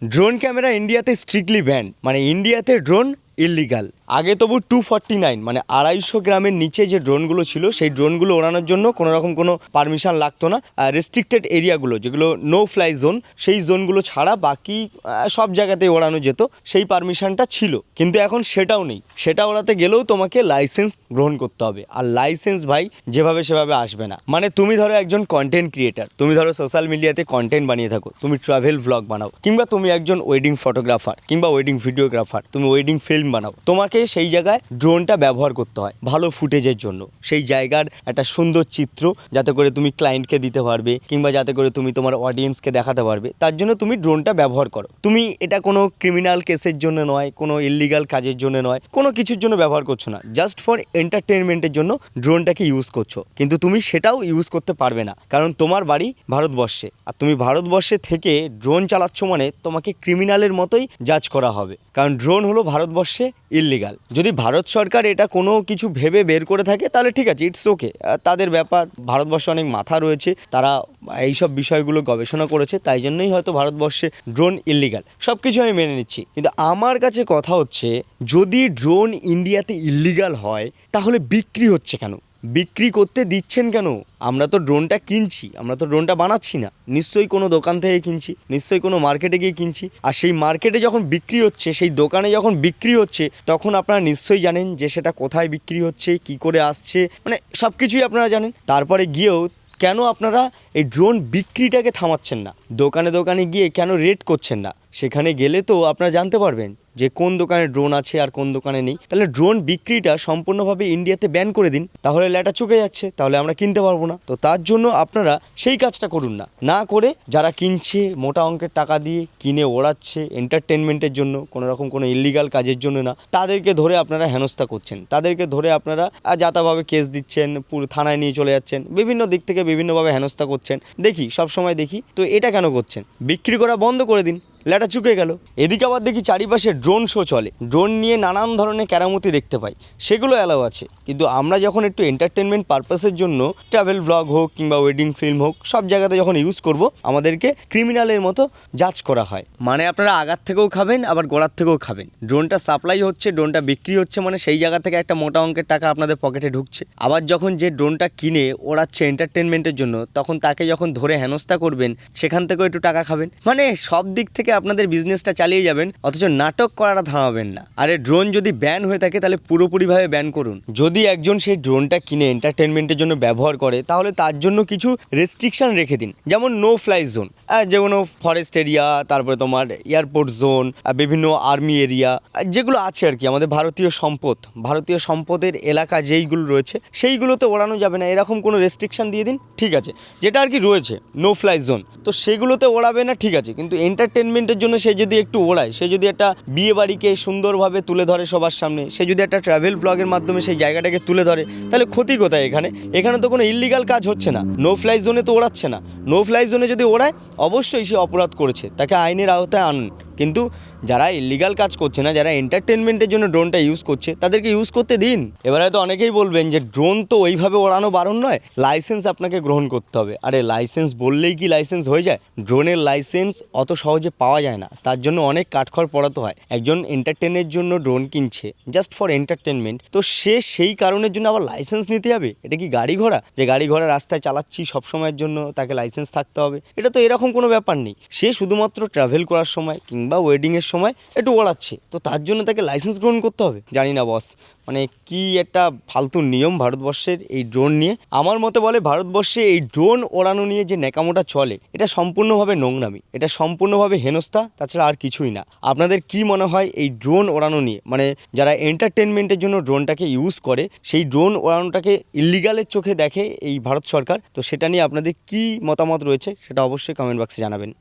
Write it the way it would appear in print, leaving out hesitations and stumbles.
Drone camera ইন্ডিয়াতে strictly ban, মানে ইন্ডিয়াতে ড্রোন ইললিগাল। আগে তবু 249 মানে 250 গ্রামের নিচে যে ড্রোনগুলো ছিল সেই ড্রোনগুলো ওড়ানোর জন্য কোনো রকম কোনো পারমিশন লাগতো না। রেস্ট্রিক্টেড এরিয়াগুলো যেগুলো নো ফ্লাই জোন, সেই জোনগুলো ছাড়া বাকি সব জায়গাতেই ওড়ানো যেত, সেই পারমিশনটা ছিল। কিন্তু এখন সেটাও নেই। সেটা ওড়াতে গেলেও তোমাকে লাইসেন্স গ্রহণ করতে হবে, আর লাইসেন্স ভাই যেভাবে সেভাবে আসবে না। মানে তুমি ধরো একজন কন্টেন্ট ক্রিয়েটার, তুমি ধরো সোশ্যাল মিডিয়াতে কন্টেন্ট বানিয়ে থাকো, তুমি ট্রাভেল ভ্লগ বানাও, কিংবা তুমি একজন ওয়েডিং ফটোগ্রাফার কিংবা ওয়েডিং ভিডিওগ্রাফার, তুমি ওয়েডিং ফিল্ম বানাও, তোমাকে সেই জায়গায় ড্রোনটা ব্যবহার করতে হয় ভালো ফুটেজের জন্য, সেই জায়গার একটা সুন্দর চিত্র যাতে করে তুমি ক্লায়েন্টকে দিতে পারবে কিংবা যাতে করে তুমি তোমার অডিয়েন্সকে দেখাতে পারবে, তার জন্য তুমি ড্রোনটা ব্যবহার করো। তুমি এটা কোনো ক্রিমিনাল কেসের জন্য নয়, কোনো ইললিগাল কাজের জন্য নয়, কোনো কিছুর জন্য ব্যবহার করছো না, জাস্ট ফর এন্টারটেনমেন্টের জন্য ড্রোনটাকে ইউজ করছো। কিন্তু তুমি সেটাও ইউজ করতে পারবে না, কারণ তোমার বাড়ি ভারতবর্ষে, আর তুমি ভারতবর্ষে থেকে ড্রোন চালাচ্ছ মানে তোমাকে ক্রিমিনালের মতোই জাজ করা হবে, কারণ ড্রোন হলো ভারতবর্ষে ইললিগাল। যদি ভারত সরকার এটা কোনো কিছু ভেবে বের করে থাকে তাহলে ঠিক আছে, ইটস ওকে, তাদের ব্যাপার। ভারতবর্ষে অনেক মাথা রয়েছে, তারা এইসব বিষয়গুলো গবেষণা করেছে, তাই জন্যই হয়তো ভারতবর্ষে ড্রোন ইললিগাল। সব কিছু আমি মেনে নিচ্ছি, কিন্তু আমার কাছে কথা হচ্ছে, যদি ড্রোন ইন্ডিয়াতে ইললিগাল হয় তাহলে বিক্রি হচ্ছে কেন? বিক্রি করতে দিচ্ছেন কেন? আমরা তো ড্রোনটা কিনছি, আমরা তো ড্রোনটা বানাচ্ছি না। নিশ্চয়ই কোনো দোকান থেকে কিনছি, নিশ্চয়ই কোনো মার্কেটে গিয়ে কিনছি, আর সেই মার্কেটে যখন বিক্রি হচ্ছে, সেই দোকানে যখন বিক্রি হচ্ছে, তখন আপনারা নিশ্চয়ই জানেন যে সেটা কোথায় বিক্রি হচ্ছে, কি করে আসছে, মানে সব কিছুই আপনারা জানেন। তারপরে গিয়েও কেন আপনারা এই ড্রোন বিক্রিটাকে থামাচ্ছেন না? দোকানে দোকানে গিয়ে কেন রেড করছেন না? সেখানে গেলে তো আপনারা জানতে পারবেন যে কোন দোকানে ড্রোন আছে আর কোন দোকানে নেই। তাহলে ড্রোন বিক্রিটা সম্পূর্ণভাবে ইন্ডিয়াতে ব্যান করে দিন, তাহলে ল্যাটা চুকে যাচ্ছে, তাহলে আমরা কিনতে পারবো না। তো তার জন্য আপনারা সেই কাজটা করুন না, না করে যারা কিনছে মোটা অঙ্কের টাকা দিয়ে কিনে ওড়াচ্ছে এন্টারটেনমেন্টের জন্য, কোনো রকম কোনো ইললিগাল কাজের জন্য না, তাদেরকে ধরে আপনারা হেনস্থা করছেন, তাদেরকে ধরে আপনারা যাতাভাবে কেস দিচ্ছেন, পুরো থানায় নিয়ে চলে যাচ্ছেন, বিভিন্ন দিক থেকে বিভিন্নভাবে হেনস্থা করছেন, দেখি সব সময় দেখি। তো এটা কেন করছেন? বিক্রি করা বন্ধ করে দিন, ল্যাটা চুকে গেল। এদিকে আবার দেখি চারিপাশে ড্রোন শো চলে, ড্রোন নিয়ে নানান ধরনের কেরামতি দেখতে পাই, সেগুলো অ্যালাউ আছে। কিন্তু আমরা যখন একটু এন্টারটেনমেন্ট পারপাসের জন্য ট্রাভেল ব্লগ হোক কিংবা ওয়েডিং ফিল্ম হোক, সব জায়গাতে যখন ইউজ করব, আমাদেরকে ক্রিমিনালের মতো জাজ করা হয়। মানে আপনারা আগার থেকেও খাবেন, আবার গোড়ার থেকেও খাবেন। ড্রোনটা সাপ্লাই হচ্ছে, ড্রোনটা বিক্রি হচ্ছে, মানে সেই জায়গা থেকে একটা মোটা অঙ্কের টাকা আপনাদের পকেটে ঢুকছে। আবার যখন যে ড্রোনটা কিনে ওড়াচ্ছে এন্টারটেনমেন্টের জন্য, তখন তাকে যখন ধরে হেনস্থা করবেন, সেখান থেকেও একটু টাকা খাবেন। মানে সব দিক থেকে আপনাদের বিজনেসটা চালিয়ে যাবেন, অথচ নাটক করাটা থামাবেন না। আরে ড্রোন যদি ব্যান হয়ে থাকে তাহলে পুরোপুরিভাবে ব্যান করুন। যদি একজন সেই ড্রোনটা কিনে এন্টারটেনমেন্টের জন্য ব্যবহার করে, তাহলে তার জন্য কিছু রেস্ট্রিকশন রেখে দিন, যেমন নো ফ্লাই জোন, যেগুলো ফরেস্ট এরিয়া, তারপরে তোমার এয়ারপোর্ট জোন, বিভিন্ন আর্মি এরিয়া, যেগুলো আছে আর কি, আমাদের ভারতীয় সম্পদের এলাকা যেইগুলো রয়েছে, সেইগুলোতে ওড়ানো যাবে না, এরকম কোনো রেস্ট্রিকশন দিয়ে দিন, ঠিক আছে। যেটা আর কি রয়েছে নো ফ্লাই জোন, তো সেগুলোতে ওড়াবে না, ঠিক আছে। কিন্তু এন্টারটেনমেন্টের জন্য সে যদি একটু ওড়ায়, সে যদি একটা বিয়ে বাড়িকে সুন্দরভাবে তুলে ধরে সবার সামনে, সে যদি একটা ট্রাভেল ব্লগের মাধ্যমে সেই জায়গাটাকে তুলে ধরে, তাহলে ক্ষতি কোথায়? এখানে তো কোনো ইললিগাল কাজ হচ্ছে না, নো ফ্লাই জোনে তো ওড়াচ্ছে না। নো ফ্লাই জোনে যদি ওড়ায়, অবশ্যই সে অপরাধ করেছে, তাকে আইনের আওতায় আনুন। কিন্তু যারা ইললিগাল কাজ করছে না, যারা এন্টারটেনমেন্টের জন্য ড্রোনটা ইউজ করছে, তাদেরকে ইউজ করতে দিন। এবার হয়তো অনেকেই বলবেন যে ড্রোন তো ওইভাবে ওড়ানো বারণ নয়, লাইসেন্স আপনাকে গ্রহণ করতে হবে। আরে লাইসেন্স বললেই কি লাইসেন্স হয়ে যায়? ড্রোনের লাইসেন্স অত সহজে পাওয়া যায় না, তার জন্য অনেক কাঠখড় পোড়াতে হয়। একজন এন্টারটেনের জন্য ড্রোন কিনছে, জাস্ট ফর এন্টারটেনমেন্ট, তো সে সেই কারণের জন্য আবার লাইসেন্স নিতে যাবে? এটা কি গাড়ি ঘোড়া যে গাড়ি ঘোড়া রাস্তায় চালাচ্ছি সবসময়ের জন্য তাকে লাইসেন্স থাকতে হবে? এটা তো এরকম কোনো ব্যাপার নেই। সে শুধুমাত্র ট্রাভেল করার সময় কিংবা ওয়েডিংয়ের সময় একটু ওড়াচ্ছে, তো তার জন্য তাকে লাইসেন্স গ্রহণ করতে হবে? জানি না বস, মানে কি একটা ফালতু নিয়ম ভারতবর্ষের এই ড্রোন নিয়ে। আমার মতে বলে ভারতবর্ষে এই ড্রোন ওড়ানো নিয়ে যে ন্যাকামোটা চলে, এটা সম্পূর্ণভাবে নোংরামি, এটা সম্পূর্ণভাবে হেনস্থা, তাছাড়া আর কিছুই না। আপনাদের কি মনে হয় এই ড্রোন ওড়ানো নিয়ে? মানে যারা এন্টারটেনমেন্টের জন্য ড্রোনটাকে ইউজ করে, সেই ড্রোন ওড়ানোটাকে ইললিগালের চোখে দেখে এই ভারত সরকার, তো সেটা নিয়ে আপনাদের কি মতামত রয়েছে সেটা অবশ্যই কমেন্ট বক্সে জানাবেন।